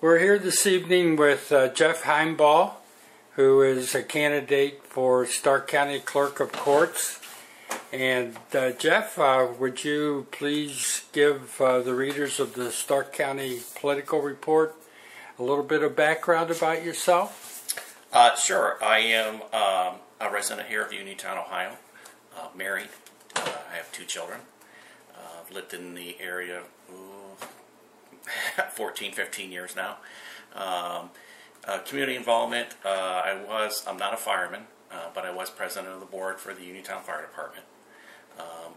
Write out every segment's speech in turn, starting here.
We're here this evening with Jeff Heimbaugh, who is a candidate for Stark County Clerk of Courts. And Jeff, would you please give the readers of the Stark County Political Report a little bit of background about yourself? Sure. I am a resident here of Uniontown, Ohio, married. I have 2 children. I've lived in the area 14, 15 years now. Community involvement, I'm not a fireman, but I was president of the board for the Uniontown Fire Department.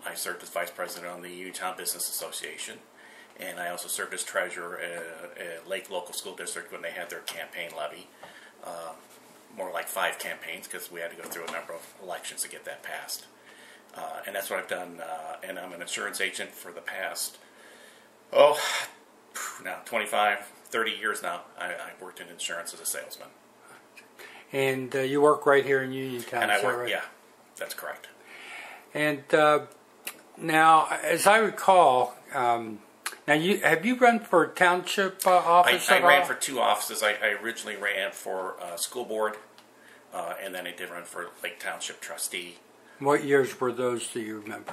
I served as vice president on the Uniontown Business Association, and I also served as treasurer at Lake Local School District when they had their campaign levy. More like 5 campaigns because we had to go through a number of elections to get that passed. And that's what I've done, and I'm an insurance agent for the past, now 25, 30 years now. I've worked in insurance as a salesman. And you work right here in Uniontown, and I work, right? Yeah, that's correct. And now, as I recall, have you run for township office I at all? ran for 2 offices. I originally ran for school board, and then I did run for Lake Township trustee. What years were those, do you remember?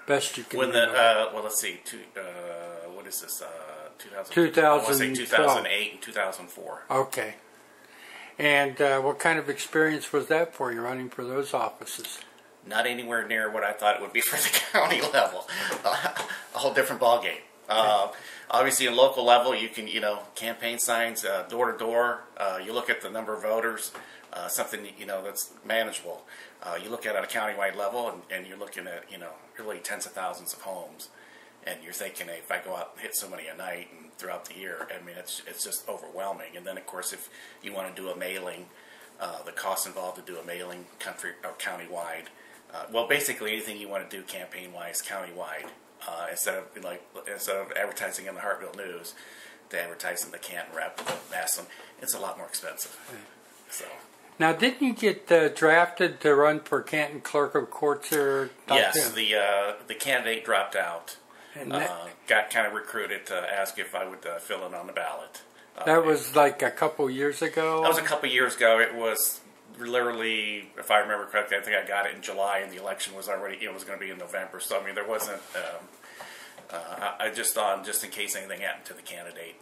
Best you can remember. Well, let's see. What is this? 2000. I want to say 2008 and 2004. Okay. And what kind of experience was that for you, running for those offices? Not anywhere near what I thought it would be for the county level. A whole different ballgame. Okay. Obviously, in local level, you can, campaign signs, door to door. You look at the number of voters, something that's manageable. You look at it at a countywide level, and you're looking at really tens of thousands of homes, and you're thinking, hey, if I go out and hit so many a night and throughout the year, I mean, it's just overwhelming. And then, of course, if you want to do a mailing, the cost involved to do a mailing country or countywide. Well, basically anything you want to do campaign-wise, countywide, instead of advertising in the Hartville News, to advertise in the Canton Rep, Massillon, it's a lot more expensive. So. Now, didn't you get drafted to run for Canton Clerk of Courts? Yes, the candidate dropped out. Got kind of recruited to ask if I would fill in on the ballot. That was like a couple years ago? That was a couple years ago. It was literally, if I remember correctly, I think I got it in July, and the election was already, it was going to be in November. So, I mean, there wasn't, I just thought, just in case anything happened to the candidate,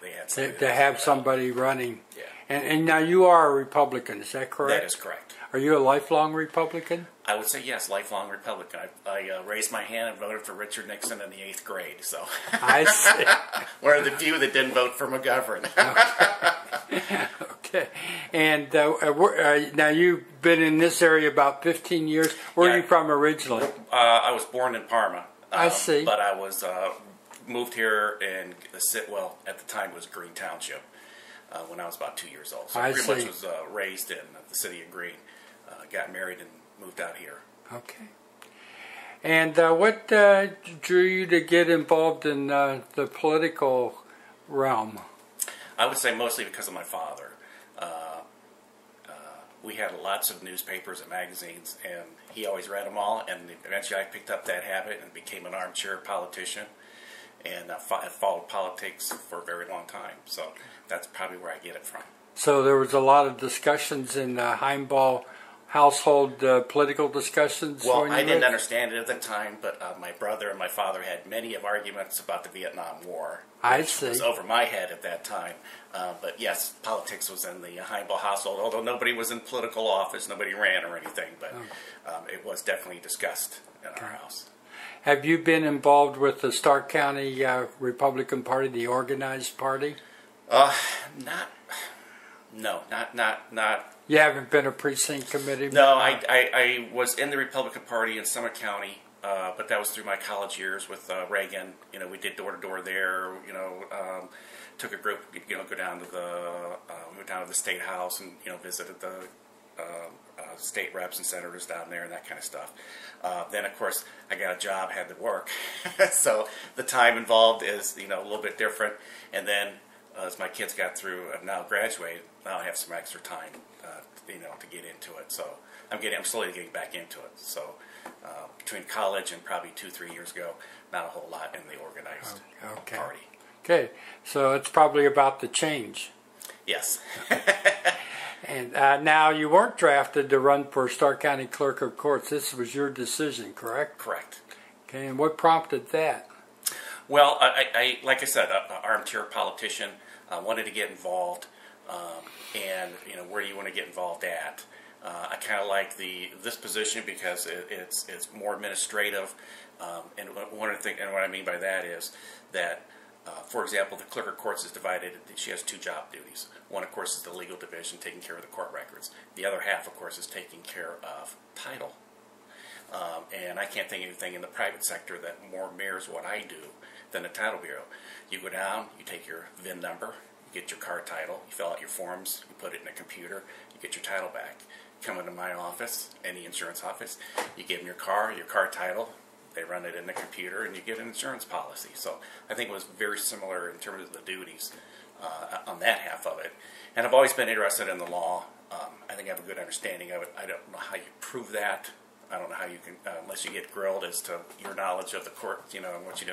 they had somebody. To have somebody running. Yeah. And now you are a Republican, is that correct? That is correct. Are you a lifelong Republican? I would say yes, lifelong Republican. I raised my hand and voted for Richard Nixon in the 8th grade. So I see. One of the few that didn't vote for McGovern. Okay. And now you've been in this area about 15 years. Where are you from originally? I was born in Parma. I see. But I was moved here in Sitwell. At the time, it was Green Township. When I was about 2 years old. So I pretty much was raised in the city of Green. Got married and moved out here. Okay. And what drew you to get involved in the political realm? I would say mostly because of my father. We had lots of newspapers and magazines, and he always read them all, and eventually I picked up that habit and became an armchair politician, and I followed politics for a very long time. So that's probably where I get it from. So there was a lot of discussions in Heimbaugh household, political discussions? Well, I didn't understand it at the time, but my brother and my father had many of arguments about the Vietnam War. I see. It was over my head at that time. But yes, politics was in the Heimbaugh household, although nobody was in political office, nobody ran or anything, but it was definitely discussed in our house. Have you been involved with the Stark County Republican Party, the organized party? Not. You haven't been a precinct committee? No, I was in the Republican Party in Summit County, but that was through my college years with Reagan. We did door to door there. Took a group, go down to the state house and visited the state reps and senators down there and that kind of stuff. Then, of course, I got a job, had to work, so the time involved is a little bit different. And then as my kids got through and now graduated, now I have some extra time, to get into it. So I'm slowly getting back into it. So between college and probably 2-3 years ago, not a whole lot in the organized party. Okay, so it's probably about to change. Yes. And now you weren't drafted to run for Stark County Clerk of Courts. This was your decision, correct? Correct. Okay, and what prompted that? Well, I like I said, an armchair politician, wanted to get involved, and where do you want to get involved at? I kind of like this position because it's more administrative, and one of the things, and what I mean by that is that, for example, the clerk of courts is divided. She has two job duties. One, of course, is the legal division, taking care of the court records. The other half, of course, is taking care of title. And I can't think of anything in the private sector that more mirrors what I do than the title bureau. You go down, you take your VIN number, you get your car title, you fill out your forms, you put it in a computer, you get your title back. You come into my office, any insurance office, you give them your car title, they run it in the computer, and you get an insurance policy. So I think it was very similar in terms of the duties on that half of it. And I've always been interested in the law. I think I have a good understanding of it. I don't know how you prove that. I don't know how you can, unless you get grilled as to your knowledge of the court, and what you do.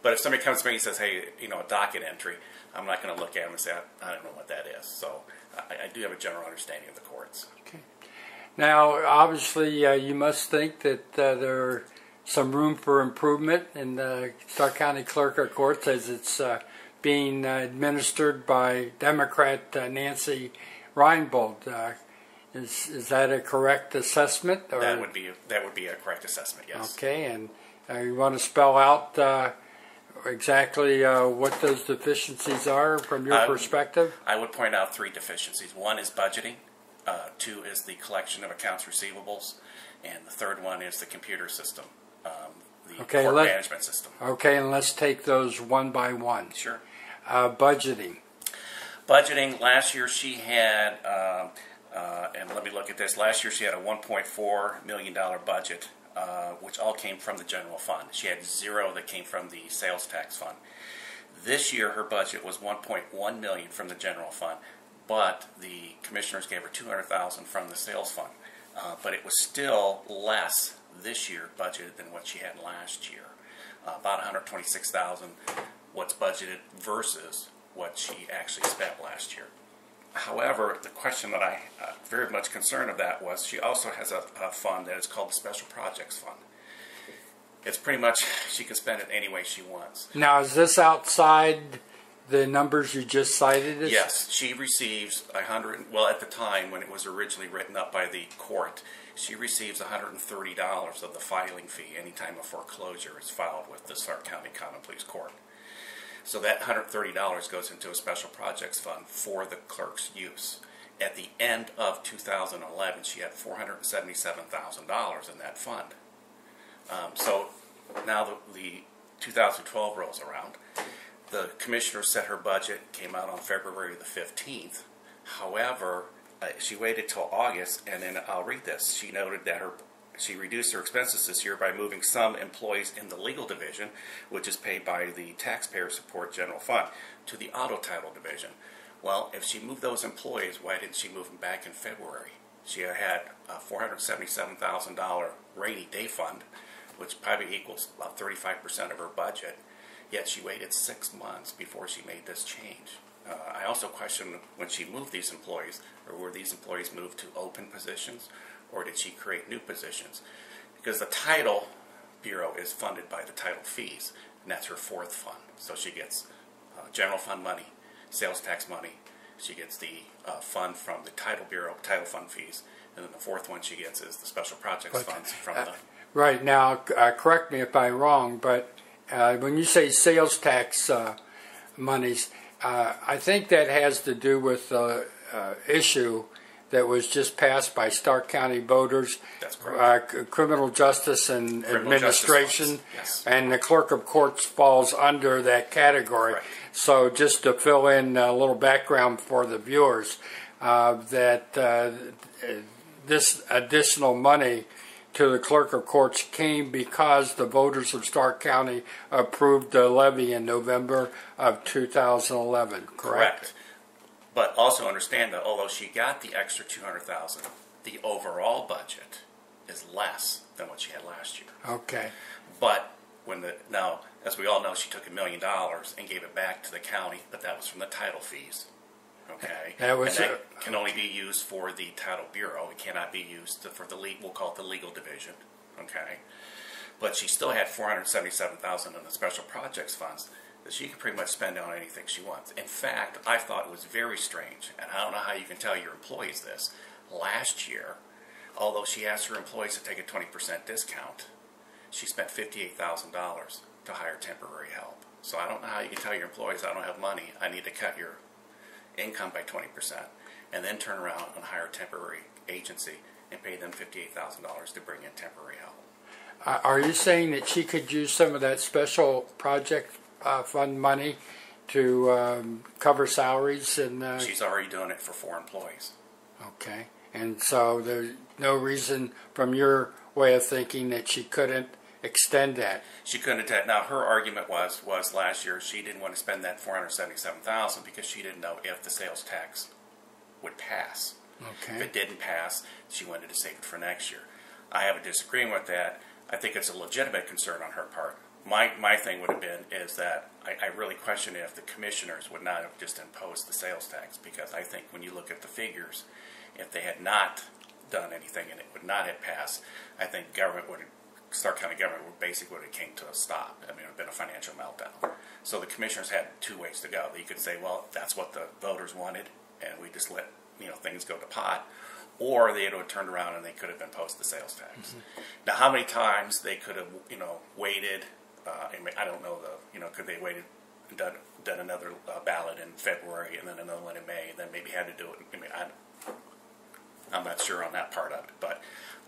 But if somebody comes to me and says, hey, a docket entry, I'm not going to look at them and say, I don't know what that is. So I do have a general understanding of the courts. Okay. Now, obviously, you must think that there's some room for improvement in the Stark County Clerk of Courts as it's being administered by Democrat Nancy Reinbold. Is that a correct assessment? Or? That would be a correct assessment, yes. Okay, and you want to spell out exactly what those deficiencies are from your perspective? I would point out three deficiencies. One is budgeting. Two is the collection of accounts receivables. And the third one is the computer system, the court management system. Okay, and let's take those one by one. Sure. Budgeting. Budgeting, last year she had... and let me look at this. Last year she had a $1.4 million budget, which all came from the general fund. She had zero that came from the sales tax fund. This year her budget was $1.1 million from the general fund, but the commissioners gave her $200,000 from the sales fund. But it was still less this year budgeted than what she had last year. About $126,000 what's budgeted versus what she actually spent last year. However, the question that I very much concerned of that was she also has a fund that is called the Special Projects Fund. It's pretty much she can spend it any way she wants. Now, is this outside the numbers you just cited? Yes, she receives well, at the time when it was originally written up by the court, she receives $130 of the filing fee anytime a foreclosure is filed with the Stark County Common Pleas Court. So that $130 goes into a special projects fund for the clerk's use. At the end of 2011, she had $477,000 in that fund. So now the 2012 rolls around. The commissioner set her budget, came out on February the 15th. However, she waited till August, and then I'll read this. She noted that she reduced her expenses this year by moving some employees in the legal division, which is paid by the Taxpayer Support General Fund, to the auto title division. Well, if she moved those employees, why didn't she move them back in February? She had a $477,000 rainy day fund, which probably equals about 35% of her budget, yet she waited 6 months before she made this change. I also question when she moved these employees, or were these employees moved to open positions, or did she create new positions? Because the title bureau is funded by the title fees, and that's her fourth fund. So she gets general fund money, sales tax money, she gets the fund from the title bureau, title fund fees, and then the fourth one she gets is the special projects funds from the... Right, now, correct me if I'm wrong, but when you say sales tax monies, I think that has to do with the issue that was just passed by Stark County voters. That's correct. Criminal justice and administration, yes. And the clerk of courts falls under that category. Right. So just to fill in a little background for the viewers, that this additional money to the clerk of courts came because the voters of Stark County approved the levy in November of 2011, correct? But also understand that although she got the extra $200,000, the overall budget is less than what she had last year. Okay. But now As we all know, she took $1 million and gave it back to the county, but that was from the title fees. Okay, that was, and that can only be used for the title bureau. It cannot be used for the we'll call it the legal division. Okay, but she still had $477,000 in the special projects funds that she could pretty much spend on anything she wants. In fact, I thought it was very strange, and I don't know how you can tell your employees this. Last year, although she asked her employees to take a 20% discount, she spent $58,000 to hire temporary help. So I don't know how you can tell your employees, I don't have money, I need to cut your income by 20%, and then turn around and hire a temporary agency and pay them $58,000 to bring in temporary help. Are you saying that she could use some of that special project fund money to cover salaries? And she's already doing it for 4 employees. Okay, and so there's no reason from your way of thinking that she couldn't extend that. She couldn't. Now her argument was last year she didn't want to spend that $477,000 because she didn't know if the sales tax would pass. Okay. If it didn't pass, she wanted to save it for next year. I have a disagreement with that. I think it's a legitimate concern on her part. My thing would have been is that I really question if the commissioners would not have just imposed the sales tax, because I think when you look at the figures, if they had not done anything and it would not have passed, I think Stark County government would have came to a stop. I mean, it would have been a financial meltdown. So the commissioners had 2 ways to go. You could say, well, that's what the voters wanted, and we just let things go to pot, or they would have turned around and they could have imposed the sales tax. Mm-hmm. Now, how many times they could have waited? I don't know could they waited and done another ballot in February and then another one in May, and then maybe had to do it. I mean, I'm not sure on that part of it, but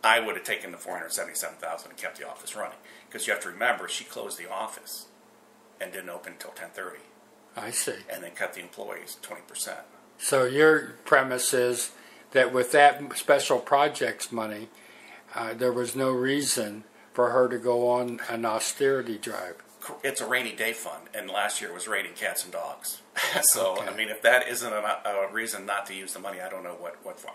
I would have taken the $477,000 and kept the office running, because you have to remember she closed the office and didn't open until 10:30. I see. And then cut the employees 20%. So your premise is that with that special projects money, there was no reason for her to go on an austerity drive. It's a rainy day fund, and last year was raining cats and dogs. So, okay. I mean, if that isn't a reason not to use the money, I don't know what for.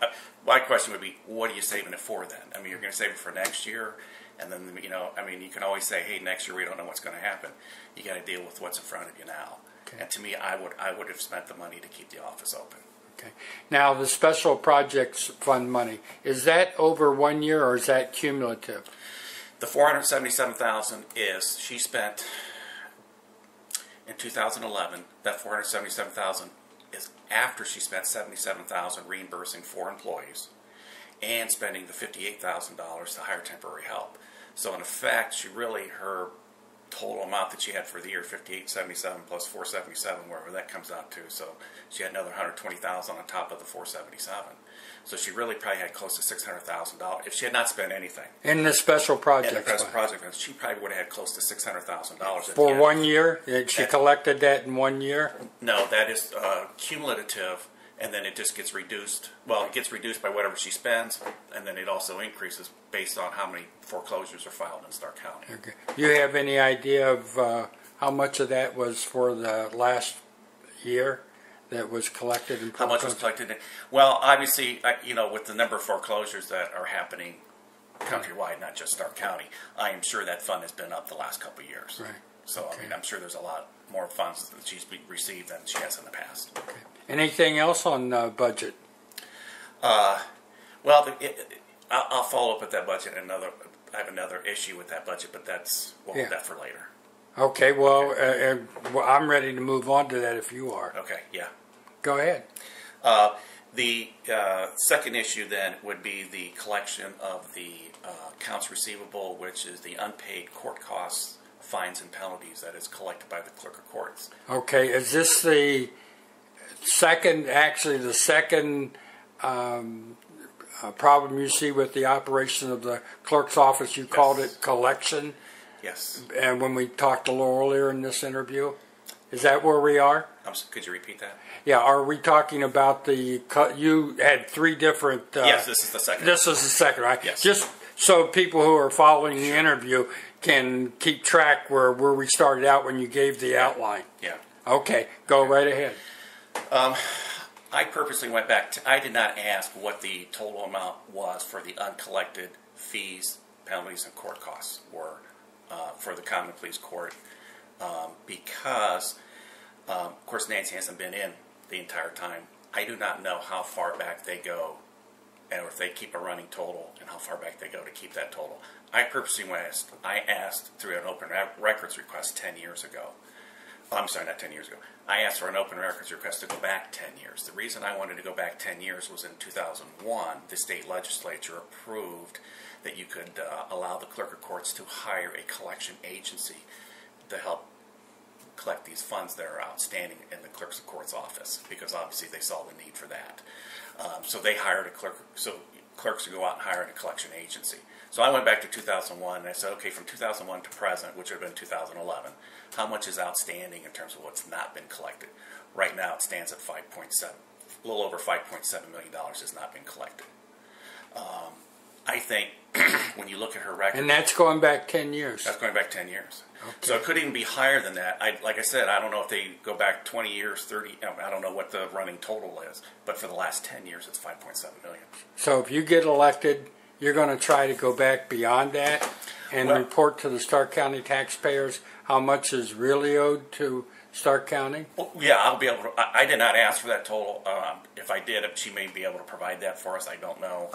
My question would be, what are you saving it for then? I mean, you're going to save it for next year, and then, I mean, you can always say, hey, next year we don't know what's going to happen. You got to deal with what's in front of you now. Okay. And to me, I would have spent the money to keep the office open. Okay. Now, the special projects fund money, is that over 1 year or is that cumulative? The $477,000 is she spent in 2011. That $477,000 is after she spent $77,000 reimbursing 4 employees and spending the $58,000 to hire temporary help. So in effect, her total amount that she had for the year, $58.77 plus $477, wherever that comes out to. So she had another $120,000 on top of the $477. So she really probably had close to $600,000 if she had not spent anything. In the special project fund. In the special project fund, she probably would have had close to $600,000. For 1 year? She collected that in 1 year? No, that is cumulative, and then it just gets reduced. Well, it gets reduced by whatever she spends, and then it also increases based on how many foreclosures are filed in Stark County. Okay. Do you have any idea of how much of that was for the last year that was collected? In how much was collected? Well, obviously, with the number of foreclosures that are happening countrywide, not just Stark County, I am sure that fund has been up the last couple of years. Right. So, okay. I mean, I'm sure there's a lot more funds that she's received than she has in the past. Okay. Anything else on budget? Well, I'll follow up with that budget. I have another issue with that budget, but we'll hold that for later. Okay. Well, okay. I'm ready to move on to that if you are. Okay. Yeah. Go ahead. The second issue then would be the collection of the accounts receivable, which is the unpaid court costs, fines, and penalties that is collected by the clerk of courts. Okay. Is this the second problem you see with the operation of the clerk's office? You called it collection. Yes. And when we talked a little earlier in this interview, is that where we are? Could you repeat that? Yeah. Are we talking about you had 3 different... yes, this is the second. This is the second, right? Yes. Just so people who are following the interview can keep track where we started out when you gave the outline. Yeah. Okay. Go right ahead. I purposely went back I did not ask what the total amount was for the uncollected fees, penalties, and court costs were for the Common Pleas Court because, of course, Nancy hasn't been in the entire time. I do not know how far back they go, or if they keep a running total, and how far back they go to keep that total. I purposely asked through an open records request 10 years ago. Oh, I'm sorry, not 10 years ago. I asked for an open records request to go back 10 years. The reason I wanted to go back 10 years was in 2001, the state legislature approved that you could allow the clerk of courts to hire a collection agency to help collect these funds that are outstanding in the clerk's of court's office, because obviously they saw the need for that. So they hired a clerk, so clerks would go out and hire a collection agency. So I went back to 2001 and I said, okay, from 2001 to present, which would have been 2011, how much is outstanding in terms of what's not been collected? Right now it stands at 5.7, a little over $5.7 million has not been collected. I think when you look at her record... And that's going back 10 years. That's going back 10 years. Okay. So it could even be higher than that. Like I said, I don't know if they go back 20 years, 30, I don't know what the running total is, but for the last 10 years it's 5.7 million. So if you get elected, you're going to try to go back beyond that and report to the Stark County taxpayers how much is really owed to Stark County? Well, yeah, I'll be able to. I did not ask for that total. If I did, she may be able to provide that for us. I don't know.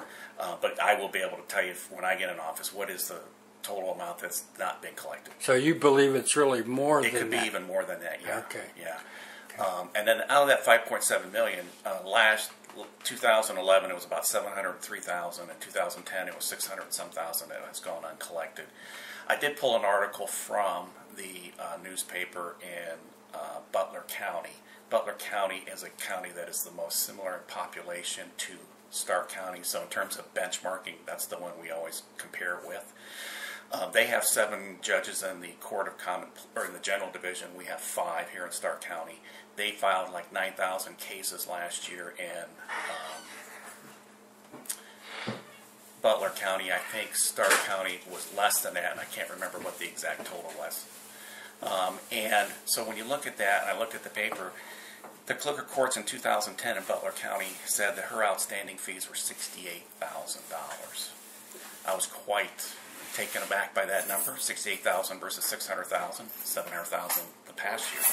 But I will be able to tell you when I get in office what is the total amount that's not been collected. So you believe it's really more than that? It could be even more than that, yeah. Okay. Yeah. Okay. And then out of that 5.7 million, last 2011 it was about 703,000. In 2010 it was 600 and some thousand that has gone uncollected. I did pull an article from the newspaper in Butler County. Butler County is a county that is the most similar in population to Stark County. So in terms of benchmarking, that's the one we always compare with. They have 7 judges in the Court of Common, or in the General Division. We have 5 here in Stark County. They filed like 9,000 cases last year in Butler County. I think Stark County was less than that, and I can't remember what the exact total was. And so when you look at that, and I looked at the paper, the clerk of courts in 2010 in Butler County said that her outstanding fees were $68,000. I was quite taken aback by that number, $68,000 versus $600,000, $700,000 the past year.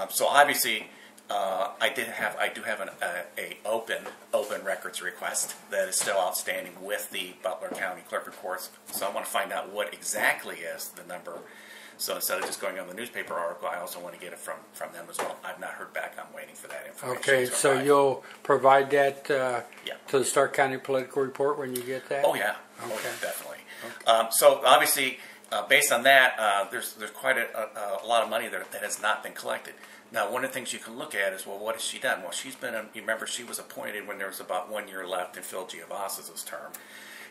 So obviously, I do have an open records request that is still outstanding with the Butler County Clerk of Courts. So I want to find out what exactly is the number. So instead of just going on the newspaper article, I also want to get it from them as well. I've not heard back. I'm waiting for that information. Okay, so you'll provide that yeah. to the Stark County Political Report when you get that? Oh, yeah. Okay. Oh, yeah, definitely. Okay. So obviously, based on that, there's quite a lot of money that has not been collected. Now, one of the things you can look at is, well, what has she done? Well, she's been, you remember, she was appointed when there was about 1 year left in Phil Giovas's term.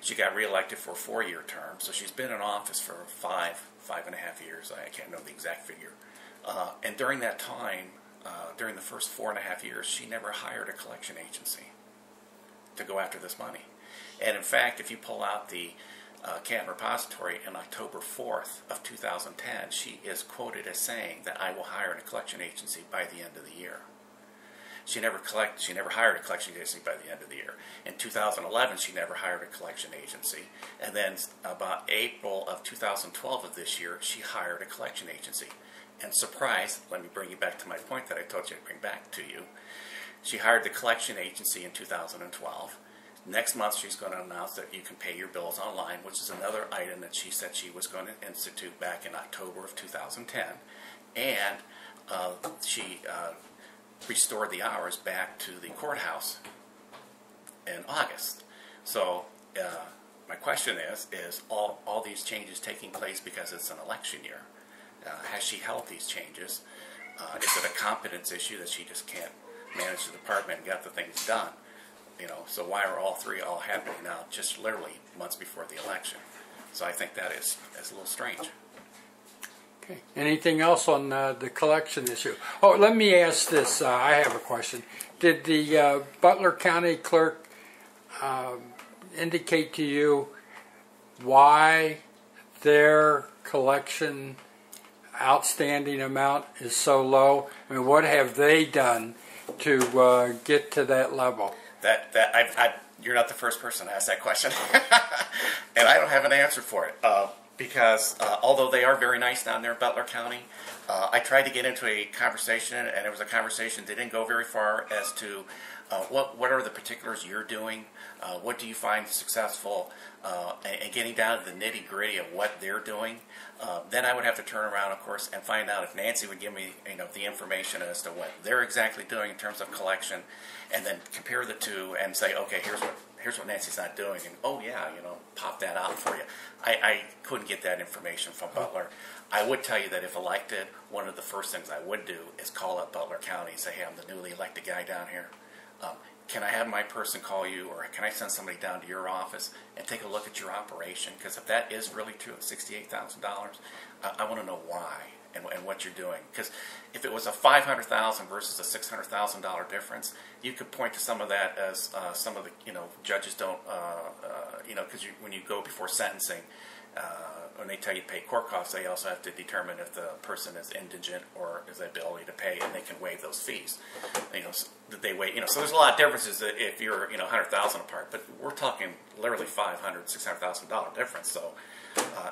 She got reelected for a 4-year term, so she's been in office for 5.5 years. I can't know the exact figure. And during that time, during the first 4.5 years, she never hired a collection agency to go after this money. And in fact, if you pull out the Canton Repository in October 4th of 2010, she is quoted as saying that I will hire a collection agency by the end of the year. She never hired a collection agency by the end of the year. In 2011, she never hired a collection agency. And then about April of 2012 of this year, she hired a collection agency. And surprise, let me bring you back to my point that I told you to bring back to you. She hired the collection agency in 2012. Next month, she's going to announce that you can pay your bills online, which is another item that she said she was going to institute back in October of 2010. And she restored the hours back to the courthouse in August. So my question is all these changes taking place because it's an election year? Has she held these changes? Is it a competence issue that she just can't manage the department and get the things done? You know, so why are all three happening now, just literally months before the election? So I think that is a little strange. Okay. Anything else on the collection issue? Oh, let me ask this. I have a question. Did the Butler County Clerk indicate to you why their collection outstanding amount is so low? I mean, what have they done to get to that level? You're not the first person to ask that question, and I don't have an answer for it. because although they are very nice down there in Butler County, I tried to get into a conversation, and it was a conversation that didn't go very far as to what are the particulars you're doing, what do you find successful, and getting down to the nitty gritty of what they're doing. Then I would have to turn around, of course, and find out if Nancy would give me, the information as to what they're exactly doing in terms of collection, and then compare the two and say, okay, here's what Nancy's not doing, and oh yeah, pop that out for you. I couldn't get that information from Butler. I would tell you that if elected, one of the first things I would do is call up Butler County and say, hey, I'm the newly elected guy down here. Can I have my person call you, or can I send somebody down to your office and take a look at your operation? Because if that is really true, $68,000, I want to know why and what you're doing. Because if it was a $500,000 versus a $600,000 difference, you could point to some of that as some of the judges don't because when you go before sentencing. When they tell you to pay court costs, they also have to determine if the person is indigent or has the ability to pay, and they can waive those fees. That they waive. So there's a lot of differences if you're $100,000 apart, but we're talking literally $500,000, $600,000 difference. So,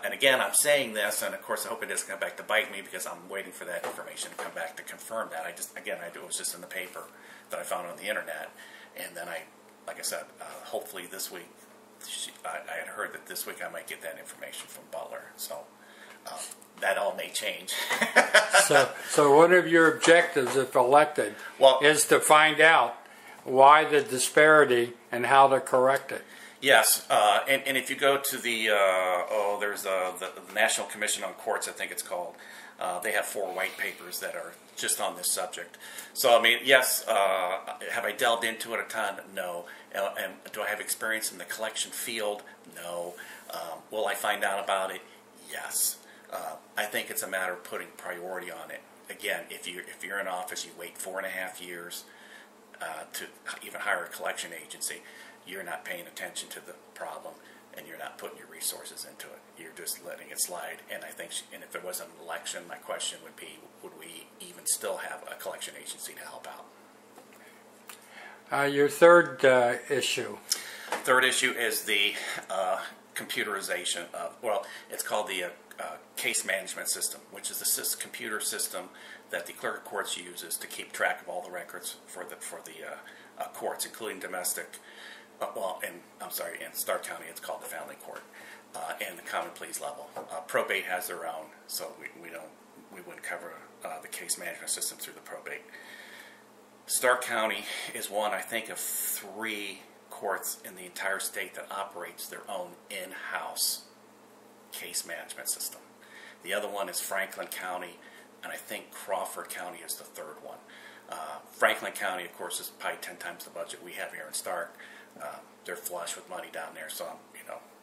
and again, I'm saying this, and of course, I hope it doesn't come back to bite me because I'm waiting for that information to come back to confirm that. It was just in the paper that I found on the internet, and then like I said, hopefully this week. I had heard that this week I might get that information from Butler, so that all may change. so one of your objectives, if elected, is to find out why the disparity and how to correct it. Yes, and if you go to the there's the National Commission on Courts, I think it's called. They have 4 white papers that are just on this subject. So, yes, have I delved into it a ton? No. And do I have experience in the collection field? No. Will I find out about it? Yes. I think it's a matter of putting priority on it. Again, if you're in office, you wait 4.5 years to even hire a collection agency, you're not paying attention to the problem, and you're not putting your resources into it. You're just letting it slide. And I think, and if there was an election, my question would be, would we even still have a collection agency to help out? Your third issue. Third issue is the computerization of, it's called the case management system, which is the computer system that the clerk of courts uses to keep track of all the records for the courts, including domestic. In Stark County it's called the family court, and the common pleas level. Probate has their own, so we wouldn't cover the case management system through the probate. Stark County is one, I think, of 3 courts in the entire state that operates their own in-house case management system. The other one is Franklin County, and I think Crawford County is the third one. Franklin County, of course, is probably 10 times the budget we have here in Stark. They're flush with money down there, so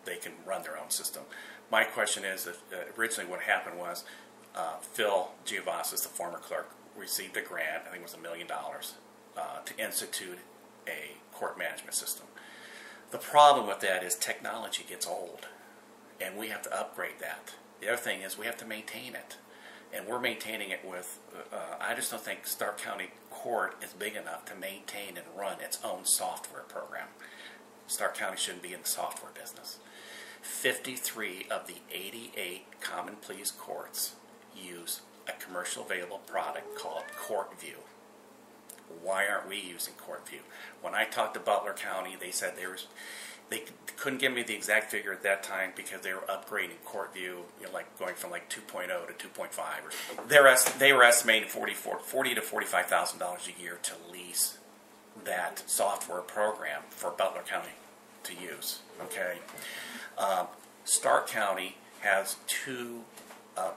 they can run their own system. My question is, originally what happened was Phil Giovassis, the former clerk, received a grant, I think it was $1 million, to institute a court management system. The problem with that is technology gets old, and we have to upgrade that. The other thing is we have to maintain it, and we're maintaining it with, I just don't think Stark County Court is big enough to maintain and run its own software program. Stark County shouldn't be in the software business. 53 of the 88 common pleas courts use a commercial available product called CourtView. Why aren't we using CourtView? When I talked to Butler County, they said they couldn't give me the exact figure at that time because they were upgrading CourtView, like going from like 2.0 to 2.5. They were estimating $40,000 to $45,000 a year to lease that software program for Butler County to use. Okay, Stark County has 2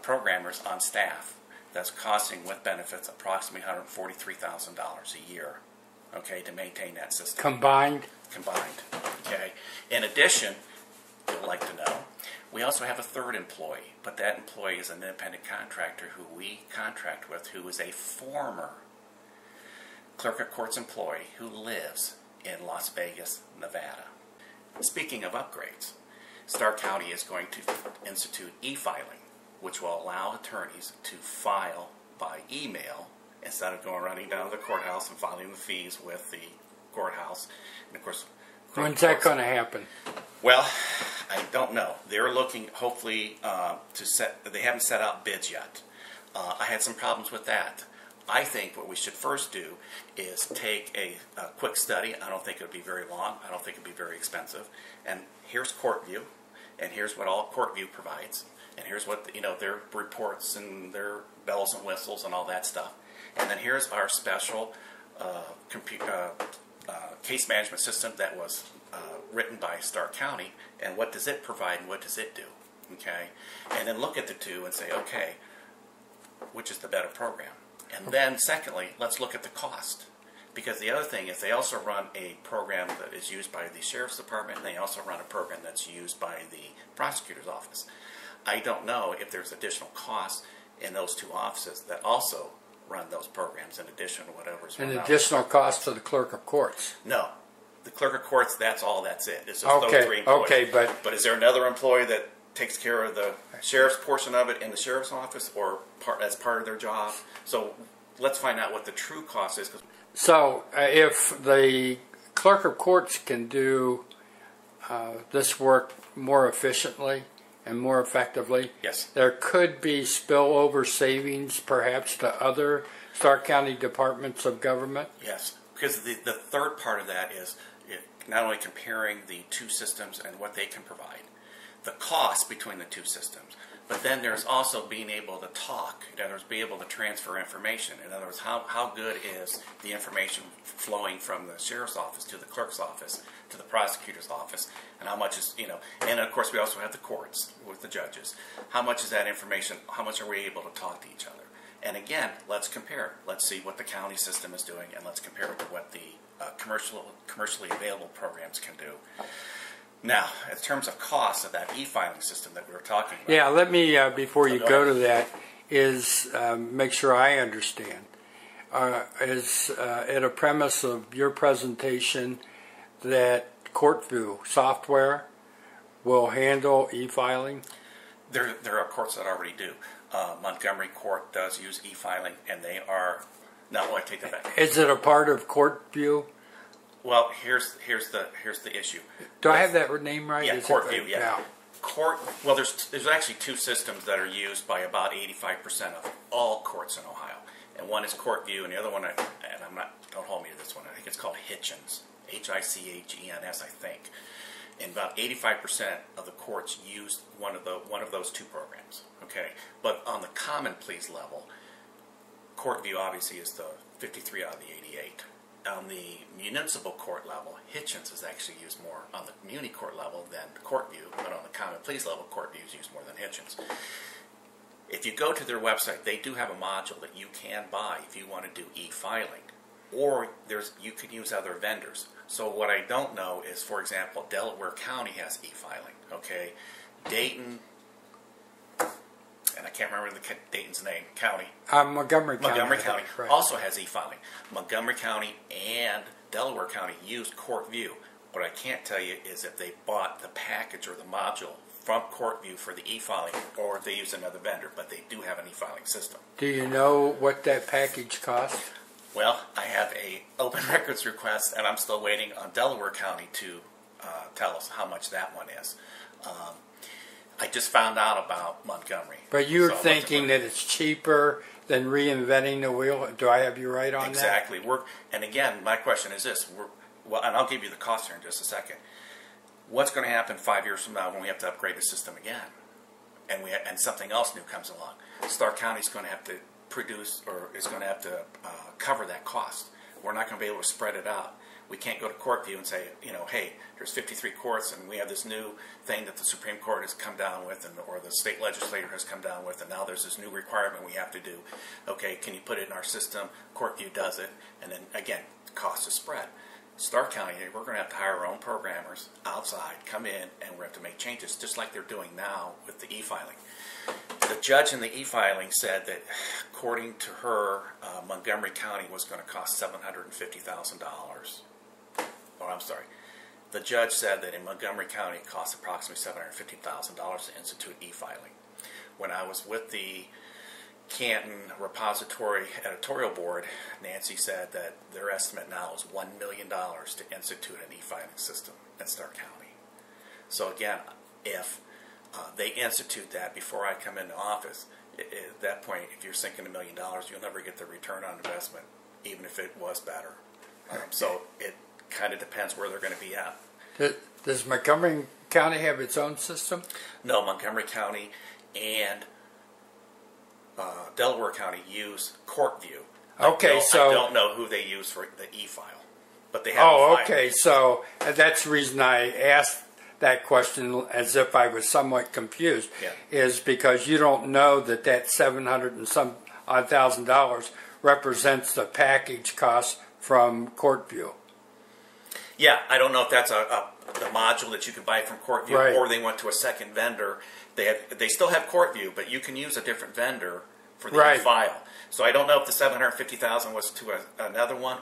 programmers on staff that's costing, with benefits, approximately $143,000 a year, okay, to maintain that system. Combined, okay. In addition, you'd like to know, we also have a third employee, but that employee is an independent contractor who we contract with, who is a former clerk of courts employee who lives in Las Vegas, Nevada. Speaking of upgrades, Stark County is going to institute e-filing, which will allow attorneys to file by email instead of running down to the courthouse and filing the fees with the courthouse. And of course, when's that going to happen? Well, I don't know. They're looking, hopefully, to set. They haven't set out bids yet. I had some problems with that. I think what we should first do is take a quick study. I don't think it would be very long. I don't think it would be very expensive. And here's Courtview, and here's what all Courtview provides, and here's what their reports and their bells and whistles and all that stuff. And then here's our special case management system that was written by Stark County, and what does it provide and what does it do? Okay, and then look at the two and say, okay, which is the better program? And then secondly, let's look at the cost. Because the other thing is they also run a program that is used by the Sheriff's Department, and they also run a program that's used by the Prosecutor's Office. I don't know if there's additional costs in those two offices that also run those programs in addition to whatever's An additional cost to the Clerk of Courts? No. The Clerk of Courts, that's it. It's just okay, those three employees. Okay, but is there another employee that takes care of the sheriff's portion of it in the sheriff's office, or as part of their job? So let's find out what the true cost is. So if the Clerk of Courts can do this work more efficiently and more effectively, yes, there could be spillover savings perhaps to other Stark County departments of government? Yes, because the third part of that is not only comparing the two systems and what they can provide, the cost between the two systems, but then there's also being able to talk, in other words, be able to transfer information. In other words, how good is the information flowing from the sheriff's office to the clerk's office to the prosecutor's office, and how much is, and of course we also have the courts with the judges. How much is that information, how much are we able to talk to each other? And again, let's compare. Let's see what the county system is doing, and let's compare it to what the commercially available programs can do. Now, in terms of cost of that e-filing system that we were talking about. Yeah, let me, before you go to that, make sure I understand. Is it a premise of your presentation that Courtview software will handle e-filing? There are courts that already do. Montgomery Court does use e-filing, and they are... No, I take that back. Is it a part of Courtview? Well, here's the issue. Do I have that name right? Yeah, Courtview. Yeah. Well, there's actually two systems that are used by about 85% of all courts in Ohio, and one is Courtview, and the other one, don't hold me to this one. I think it's called Hitchens, Hichens, I think. And about 85% of the courts use one of those two programs. Okay, but on the common pleas level, Courtview obviously is the 53 out of the 88. On the municipal court level, Hitchens is actually used more on the community court level than Courtview, but on the common pleas level, Courtview is used more than Hitchens. If you go to their website, they do have a module that you can buy if you want to do e-filing, or you can use other vendors. So what I don't know is, for example, Delaware County has e-filing. Okay, Dayton, and I can't remember Dayton's name, county. Montgomery County right. Also has e-filing. Montgomery County and Delaware County use Courtview. What I can't tell you is if they bought the package or the module from Courtview for the e-filing, or if they use another vendor, but they do have an e-filing system. Do you know what that package costs? Well, I have a open records request, and I'm still waiting on Delaware County to tell us how much that one is. I just found out about Montgomery. But you're thinking that it's cheaper than reinventing the wheel? Do I have you right on exactly. that? Exactly. And again, my question is this. And I'll give you the cost here in just a second. What's going to happen 5 years from now when we have to upgrade the system again? And something else new comes along? Stark County is going to have to produce, or is going to have to cover that cost. We're not going to be able to spread it out. We can't go to Courtview and say, hey, there's 53 courts, and we have this new thing that the Supreme Court has come down with, or the state legislature has come down with, and now there's this new requirement we have to do. Okay, can you put it in our system? Courtview does it, and then again, the cost is spread. Stark County, we're going to have to hire our own programmers outside, come in, and we're going to have to make changes, just like they're doing now with the e-filing. The judge in the e-filing said that, according to her, Montgomery County was going to cost $750,000. Oh, I'm sorry. The judge said that in Montgomery County it costs approximately $750,000 to institute e-filing. When I was with the Canton Repository Editorial Board, Nancy said that their estimate now is $1 million to institute an e-filing system in Stark County. So again, if they institute that before I come into office. At that point, if you're sinking $1 million, you'll never get the return on investment, even if it was better. So it kind of depends where they're going to be at. Does Montgomery County have its own system? No, Montgomery County and Delaware County use CourtView. Okay, so I don't know who they use for the e-file, but they have. Oh, okay. So that's the reason I asked that question, as if I was somewhat confused, is because you don't know that $700 and some odd $1,000 represents the package cost from CourtView. Yeah, I don't know if that's the module that you can buy from CourtView, right, or they went to a second vendor. They still have CourtView, but you can use a different vendor for the right, e-file. So I don't know if the $750,000 was to another one,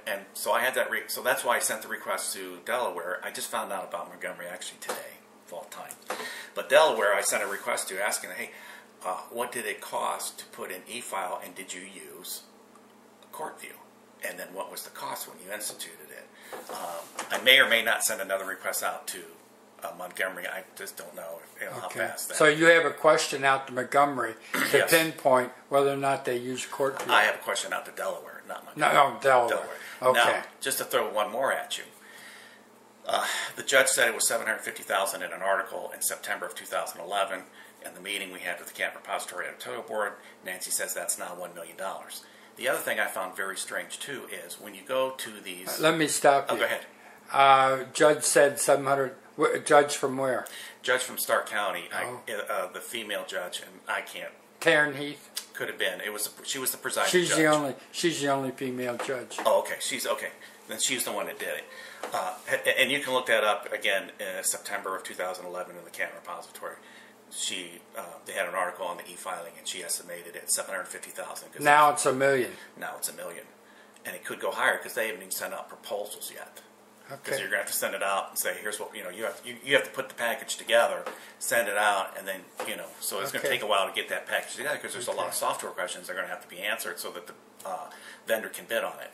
and so I had that. So that's why I sent the request to Delaware. I just found out about Montgomery actually today, fall time. But Delaware, I sent a request to asking, hey, what did it cost to put in e-file, and did you use CourtView? And then what was the cost when you instituted it? I may or may not send another request out to Montgomery. I just don't know how fast that. So you have a question out to Montgomery to pinpoint whether or not they use CourtView. I have a question out to Delaware, not Montgomery. No, Delaware. Okay. Now, just to throw one more at you, the judge said it was $750,000 in an article in September of 2011. In the meeting we had with the Camp Repository Editorial Board, Nancy says that's now $1 million. The other thing I found very strange too is when you go to these. Let me stop you. Go ahead. Judge said 700. Judge from where? Judge from Stark County. The female judge, and I can't. Taryn Heath. Could have been. It was. She was the presiding judge. She's the only female judge. Oh, okay. She's okay. Then she's the one that did it. And you can look that up again in September of 2011 in the Camp Repository. They had an article on the e-filing, and she estimated it at $750,000. Now it's $1 million. Now it's $1 million, and it could go higher because they haven't even sent out proposals yet. Because you're going to have to send it out and say, here's what you have to put the package together, send it out, and then so it's going to take a while to get that package together because there's a lot of software questions that are going to have to be answered so that the vendor can bid on it.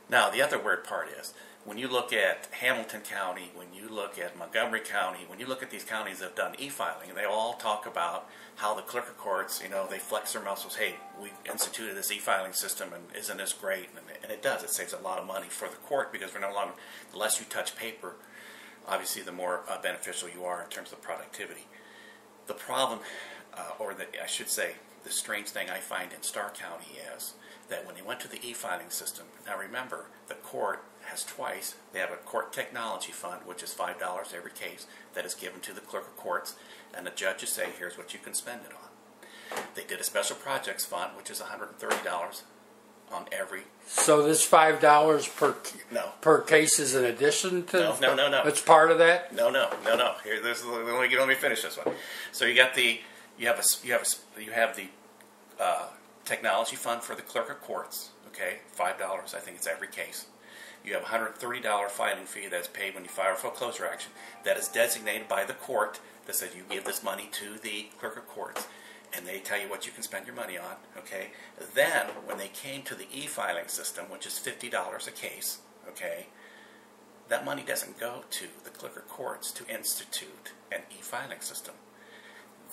Now the other weird part is when you look at Hamilton County, when you look at Montgomery County, when you look at these counties that have done e-filing, they all talk about how the clerk of courts, they flex their muscles. Hey, we instituted this e-filing system, and isn't this great? And it does. It saves a lot of money for the court because we're no longer, the less you touch paper, obviously the more beneficial you are in terms of productivity. The problem, I should say, the strange thing I find in Stark County is that when they went to the e-filing system, now remember, the court has twice, they have a court technology fund, which is $5 every case, that is given to the clerk of courts, and the judges say, here's what you can spend it on. They did a special projects fund, which is $130 on every. So this $5 per case is in addition to. No. It's part of that. No. Here, let me finish this one. So you have the technology fund for the clerk of courts. Okay, $5. I think it's every case. You have a $130 filing fee that's paid when you file a foreclosure action. That is designated by the court that says you give this money to the clerk of courts, and they tell you what you can spend your money on. Okay. Then when they came to the e-filing system, which is $50 a case, okay, that money doesn't go to the clerk of courts to institute an e-filing system.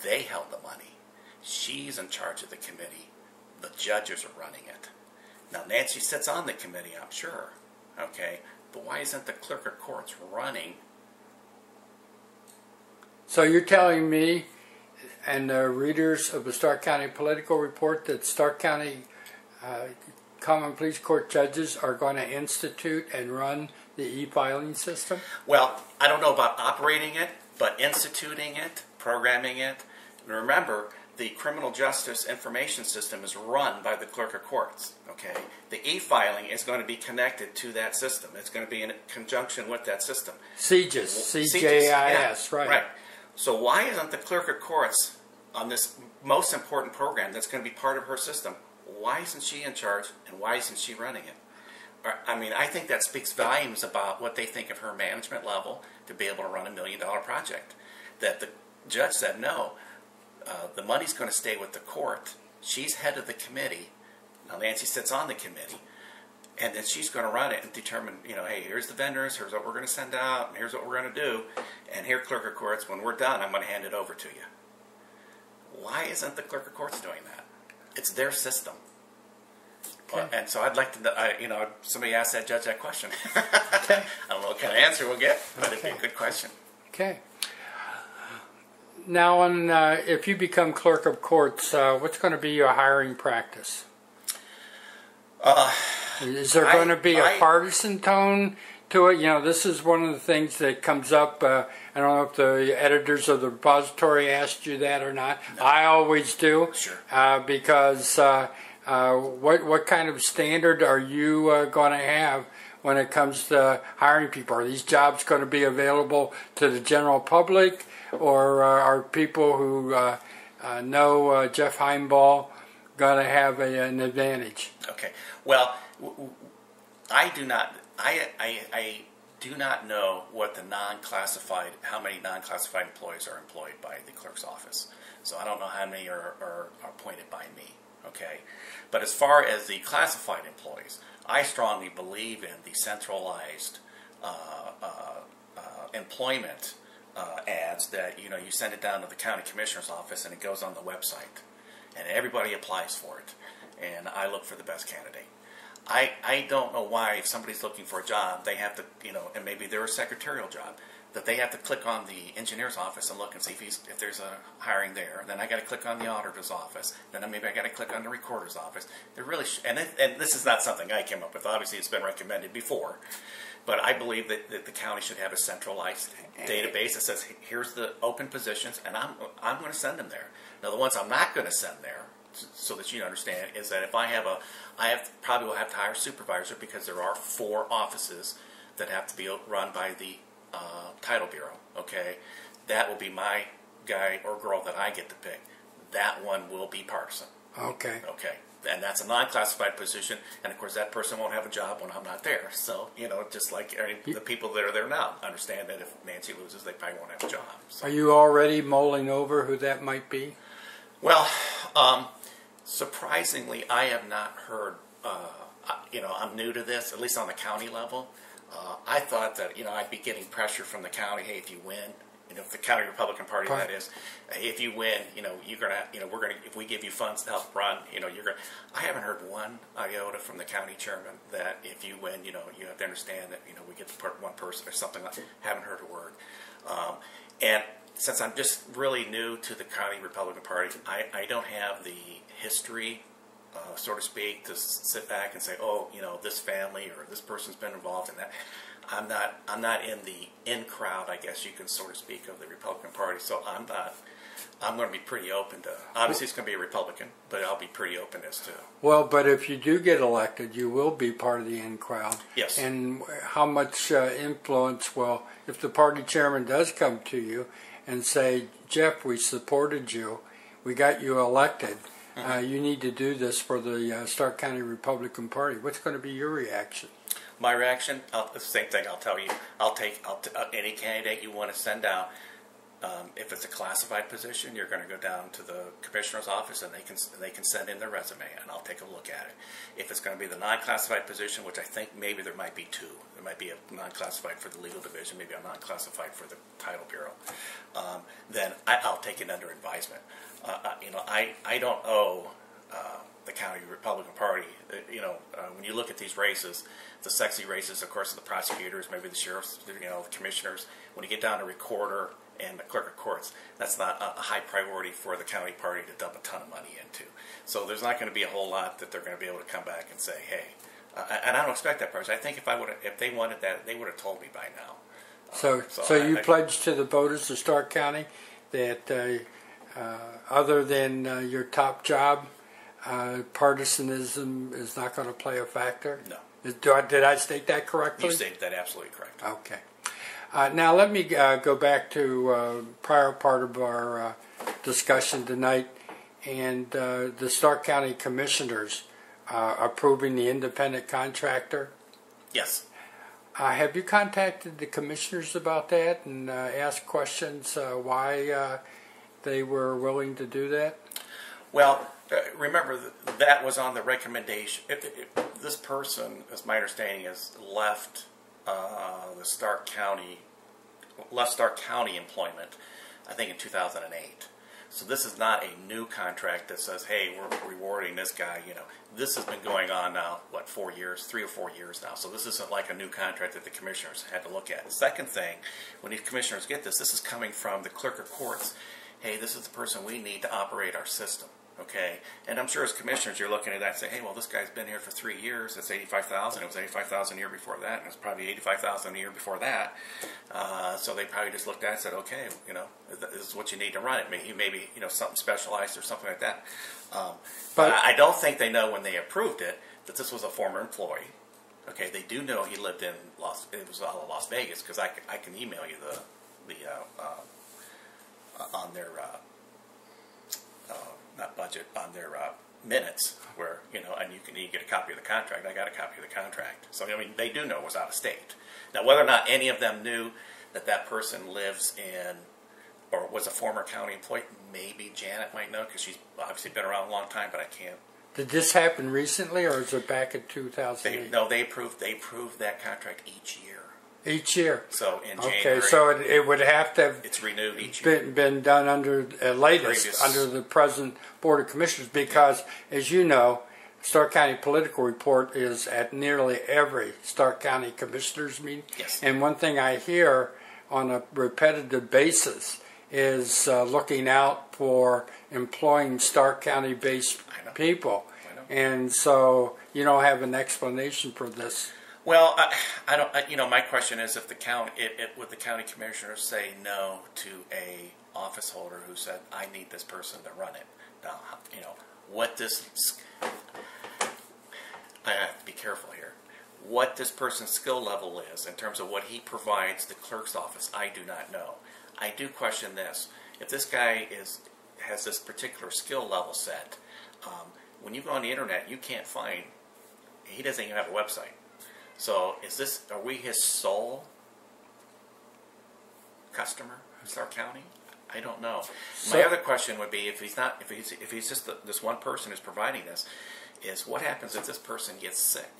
They held the money. She's in charge of the committee. The judges are running it. Now Nancy sits on the committee, I'm sure. Okay, but why isn't the clerk of courts running? So you're telling me and the readers of the Stark County Political Report that Stark County Common Pleas Court judges are going to institute and run the e-filing system? Well, I don't know about operating it, but instituting it, programming it. And remember, the criminal justice information system is run by the clerk of courts. Okay, the e-filing is going to be connected to that system. It's going to be in conjunction with that system. CJIS, C-J-I-S, yeah, right. So why isn't the clerk of courts on this most important program that's going to be part of her system? Why isn't she in charge, and why isn't she running it? I mean, I think that speaks volumes about what they think of her management level to be able to run $1 million project. That the judge said no. The money's going to stay with the court. She's head of the committee. Now Nancy sits on the committee. and then she's going to run it and determine, hey, here's the vendors, here's what we're going to send out, and here's what we're going to do, and here, Clerk of Courts, when we're done, I'm going to hand it over to you. Why isn't the Clerk of Courts doing that? It's their system. Okay. And so I'd like to, somebody asked that judge that question. Okay. I don't know what kind of answer we'll get, but it'd be a good question. Okay. Now, if you become Clerk of Courts, what's going to be your hiring practice? Is there going to be a partisan tone to it? This is one of the things that comes up. I don't know if the editors of the repository asked you that or not. No. I always do. Sure. Because what kind of standard are you going to have when it comes to hiring people? Are these jobs going to be available to the general public, or are people who know Jeff Heimbaugh going to have an advantage? Okay. Well, I do not. I do not know what the how many non-classified employees are employed by the clerk's office. So I don't know how many are appointed by me. Okay. But as far as the classified employees, I strongly believe in the centralized employment ads that you send it down to the county commissioner's office and it goes on the website, and everybody applies for it, and I look for the best candidate. I don't know why, if somebody's looking for a job, they have to, and maybe they're a secretarial job, that they have to click on the engineer's office and look and see if there's a hiring there. Then I got to click on the auditor's office. Then maybe I got to click on the recorder's office. They're really, and this is not something I came up with. Obviously, it's been recommended before, but I believe that the county should have a centralized database that says, here's the open positions, and I'm going to send them there. Now, the ones I'm not going to send there, so that you understand, is that if probably will have to hire a supervisor, because there are 4 offices that have to be run by the title bureau. Okay, that will be my guy or girl that I get to pick. That one will be partisan. Okay. Okay, and that's a non-classified position, and of course that person won't have a job when I'm not there. So just like the people that are there now understand that if Nancy loses, they probably won't have a job. So. Are you already mulling over who that might be? Well, surprisingly, I have not heard. I'm new to this, at least on the county level. I thought that I'd be getting pressure from the county. Hey, if you win, the county Republican Party, that is, if you win, you're gonna, we're gonna, if we give you funds to help run, you're gonna. I haven't heard one iota from the county chairman that if you win, you have to understand that we get to put one person or something like that. Haven't heard a word. And since I'm just really new to the county Republican Party, I don't have the history, so to speak, to sit back and say, oh, this family or this person's been involved in that. I'm not in the in crowd, I guess you can sort of speak, of the Republican Party. So I'm going to be pretty open to. Obviously, it's going to be a Republican, but I'll be pretty open as to. Well, but if you do get elected, you will be part of the in crowd. Yes. And how much influence? Well, if the party chairman does come to you and say, Jeff, we supported you, we got you elected. You need to do this for the Stark County Republican Party. What's going to be your reaction? My reaction, the same thing. I'll tell you. I'll take any candidate you want to send out. If it's a classified position, you're going to go down to the commissioner's office, and they can send in their resume, and I'll take a look at it. If it's going to be the non-classified position, which I think maybe there might be 2. There might be a non-classified for the legal division, maybe a non-classified for the title bureau. Then I'll take it under advisement. I don't owe the county Republican Party. When you look at these races, the sexy races, of course, are the prosecutors, maybe the sheriffs, the commissioners. When you get down to recorder and the clerk of courts, that's not a high priority for the county party to dump a ton of money into. So there's not going to be a whole lot that they're going to be able to come back and say, hey. And I don't expect that person. I think if they wanted that, they would have told me by now. So you pledged to the voters of Stark County that other than your top job, partisanism is not going to play a factor? No. Did I state that correctly? You stated that absolutely correct. Okay. Now let me go back to prior part of our discussion tonight, and the Stark County Commissioners approving the independent contractor. Yes. Have you contacted the commissioners about that and asked questions why they were willing to do that? Well, remember that was on the recommendation. This person, as my understanding, has left the left Stark County employment, I think in 2008. So this is not a new contract that says, hey, we're rewarding this guy. This has been going on now, what, 4 years, 3 or 4 years now. So this isn't like a new contract that the commissioners had to look at. The second thing, when these commissioners get this is coming from the clerk of courts. Hey, this is the person we need to operate our system. Okay, and I'm sure as commissioners you're looking at that and say, hey, well, this guy's been here for 3 years. That's $85,000. It was $85,000 a year before that, and it was probably $85,000 a year before that. So they probably just looked at it and said, okay, this is what you need to run it. Maybe something specialized or something like that. But I don't think they know when they approved it that this was a former employee. Okay, they do know he lived in it was all of Las Vegas, because I can email you the on their. Not budget, on their minutes, where and you can get a copy of the contract. I got a copy of the contract, so they do know it was out of state. Now, whether or not any of them knew that person lives in or was a former county employee, maybe Janet might know, because she's obviously been around a long time. But I can't. Did this happen recently, or is it back in 2008? They approved that contract each year. Each year. So in January. Okay, so it would have to have it's renewed each year. Been done under under the present Board of Commissioners, because, as you know, Stark County Political Report is at nearly every Stark County Commissioners meeting. Yes. And one thing I hear on a repetitive basis is looking out for employing Stark County-based people. I know. And so you don't have an explanation for this. Well, I don't. My question is, if the county, would the county commissioners say no to a office holder who said, "I need this person to run it"? Now, what this. I have to be careful here. What this person's skill level is in terms of what he provides the clerk's office, I do not know. I do question this. If this guy has this particular skill level set, when you go on the internet, you can't find. He doesn't even have a website. So are we his sole customer in Stark County? I don't know. My other question would be, if he's just this one person who's providing this, is what happens if this person gets sick?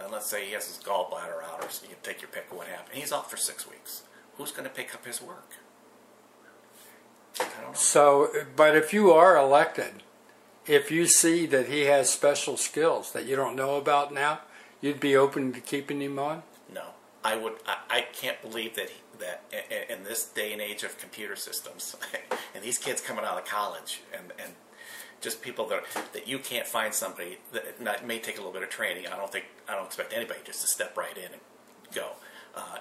And let's say he has his gallbladder out, or you can take your pick of what happened. He's off for 6 weeks. Who's going to pick up his work? I don't know. So, but if you are elected, if you see that he has special skills that you don't know about now, you'd be open to keeping him on? No, I would. I can't believe that in this day and age of computer systems, and these kids coming out of college, and just people that you can't find somebody that may take a little bit of training. I don't expect anybody just to step right in and go.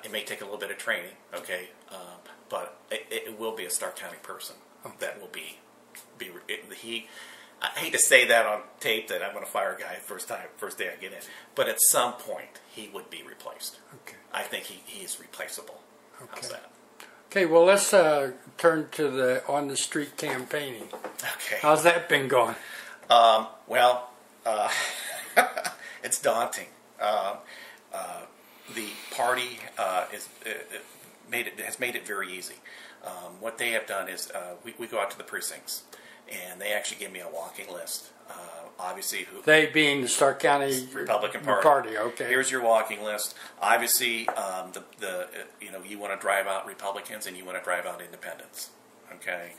It may take a little bit of training, okay, but it will be a Stark County person that will be he. I hate to say that on tape that I'm going to fire a guy first day I get in, but at some point he would be replaced. Okay. I think he is replaceable. Okay. How's that? Okay, well, let's turn to the on the street campaigning. Okay. How's that been going? Well, it's daunting. The party has made it very easy. What they have done is we go out to the precincts, and they actually give me a walking list. Obviously, they being the Stark County Republican Party. Okay. Here's your walking list. Obviously, you want to drive out Republicans and you want to drive out Independents. Okay,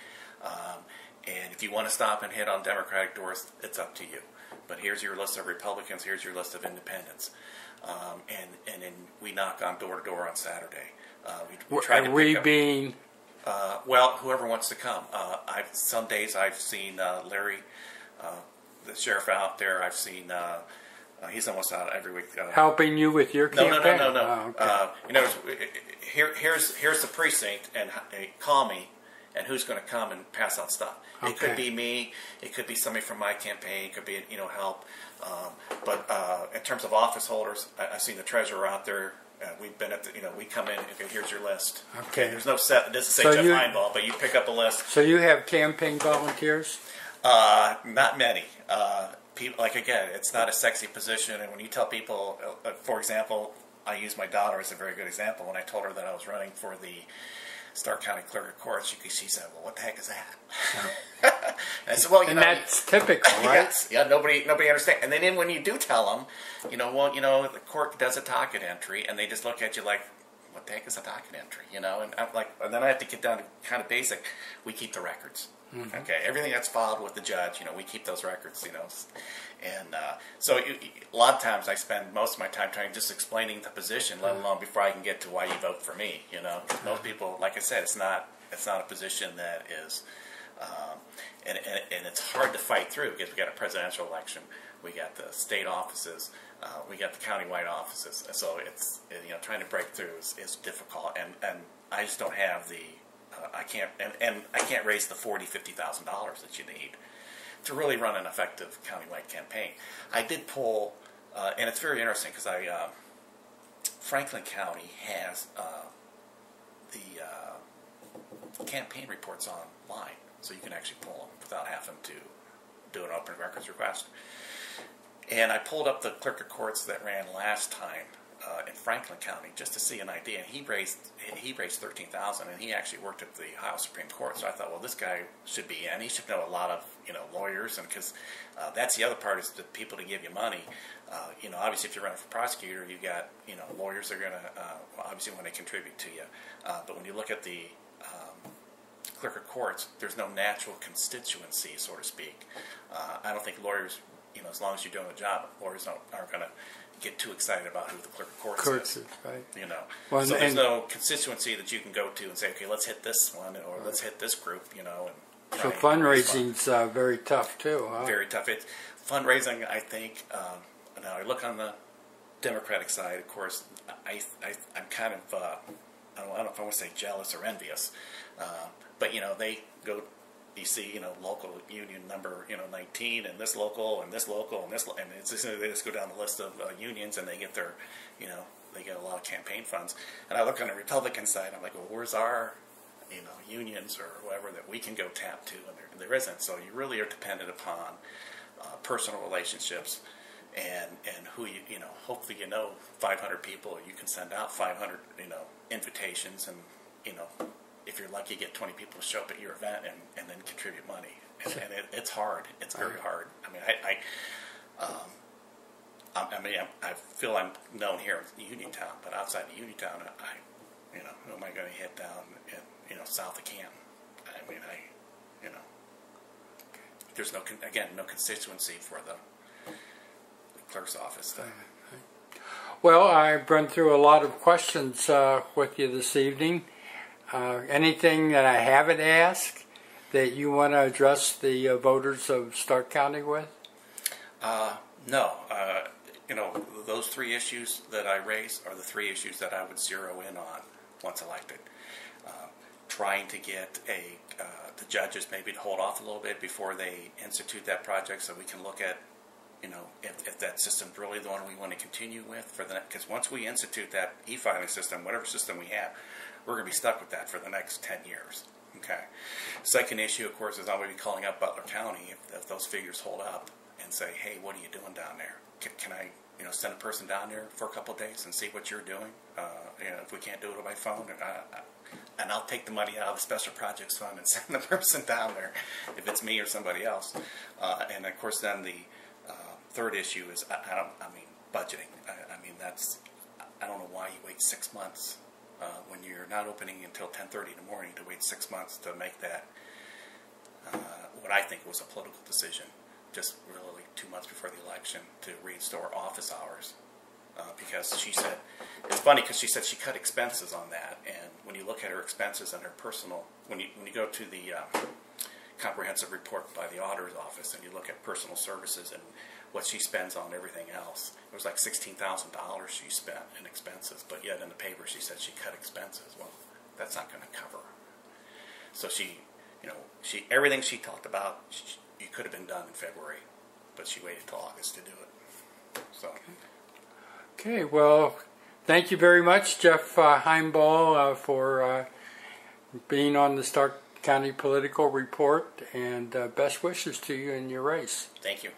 and if you want to stop and hit on Democratic doors, it's up to you. But here's your list of Republicans. Here's your list of Independents. And then we knock on door to door on Saturday. We try to pick up, being. Well, whoever wants to come. Some days I've seen Larry, the sheriff, out there. I've seen he's almost out every week. Helping you with your campaign? No. Oh, okay. Here's the precinct, and call me, and who's going to come and pass out stuff. Okay. It could be me. It could be somebody from my campaign. It could be help. But in terms of office holders, I've seen the treasurer out there. We've been at we come in. Okay, here's your list. Okay. There's no set. This is Jeff Heimbaugh, but you pick up a list. So you have campaign volunteers? Not many. People, again, it's not a sexy position. And when you tell people, for example, I use my daughter as a very good example. When I told her that I was running for the Stark County Clerk of Courts, she said, "Well, what the heck is that?" I said, well, you And know, that's typical, right? yes, yeah, nobody understands. And then when you do tell them, the court does a docket entry, and they just look at you like, what the heck is a docket entry? And I'm like, and then I have to get down to kind of basic. We keep the records. Mm-hmm. Okay, everything that's filed with the judge, we keep those records, and so a lot of times I spend most of my time trying just explaining the position, let alone before I can get to why you vote for me. Because most people, like I said, it's not a position that is, and it's hard to fight through because we got a presidential election, we got the state offices, we got the countywide offices, and so it's trying to break through is difficult, and I just don't have the I can't raise the $40,000-$50,000 that you need to really run an effective countywide campaign. I did pull, and it's very interesting because Franklin County has the campaign reports online, so you can actually pull them without having to do an open records request. And I pulled up the clerk of courts that ran last time in Franklin County just to see an idea. And he raised $13,000, and he actually worked at the Ohio Supreme Court. So I thought, well, this guy should be in. He should know a lot of lawyers, and because that's the other part is the people to give you money. Obviously, if you're running for prosecutor, you got lawyers that are going to obviously want to contribute to you. But when you look at the clerk of courts, there's no natural constituency, so to speak. I don't think lawyers, as long as you're doing the job, lawyers aren't going to get too excited about who the clerk of courts is. Right. Well, so there's no constituency that you can go to and say, okay, let's hit this one or let's hit this group, and so fundraising's very tough too, huh? Very tough. It's fundraising, I think. Now I look on the Democratic side, of course. I'm kind of I don't know if I want to say jealous or envious, but they go. You see, local union number, 19, and this local, and this local, and this, and it's just, they just go down the list of unions, and they get their, they get a lot of campaign funds. And I look on the Republican side, I'm like, well, where's our, unions or whoever that we can go tap to, and there isn't. So you really are dependent upon personal relationships, and who hopefully 500 people, you can send out 500, invitations, and if you're lucky, get 20 people to show up at your event and then contribute money. And it's hard. It's very hard. I mean, I feel I'm known here in Uniontown, but outside of Uniontown, who am I going to hit down in, south of Canton? I mean, there's no constituency for the clerk's office. Well, I've run through a lot of questions with you this evening. Anything that I haven't asked that you want to address the voters of Stark County with? No. Those three issues that I raised are the three issues that I would zero in on once elected. Trying to get the judges maybe to hold off a little bit before they institute that project, so we can look at if that system's really the one we want to continue with because once we institute that e-filing system, whatever system we have, we're going to be stuck with that for the next 10 years. Okay. Second issue, of course, is I'm going to be calling up Butler County if those figures hold up and say, hey, what are you doing down there? Can I send a person down there for a couple of days and see what you're doing? If we can't do it by phone, and I'll take the money out of the Special Projects Fund and send the person down there if it's me or somebody else. And of course, then the third issue is budgeting. I don't know why you wait 6 months when you're not opening until 10:30 in the morning to wait 6 months to make that what I think was a political decision, just really 2 months before the election to restore office hours. Because she said, it's funny because she said she cut expenses on that, and when you look at her expenses and her personal, when you go to the comprehensive report by the auditor's office and you look at personal services and what she spends on everything else, it was like $16,000 she spent in expenses, but yet in the paper she said she cut expenses. Well, that's not going to cover her. So she everything she talked about, you could have been done in February, but she waited till August to do it. So. Okay, well, thank you very much, Jeff Heimbaugh, for being on the Stark County Political Report, and best wishes to you in your race. Thank you.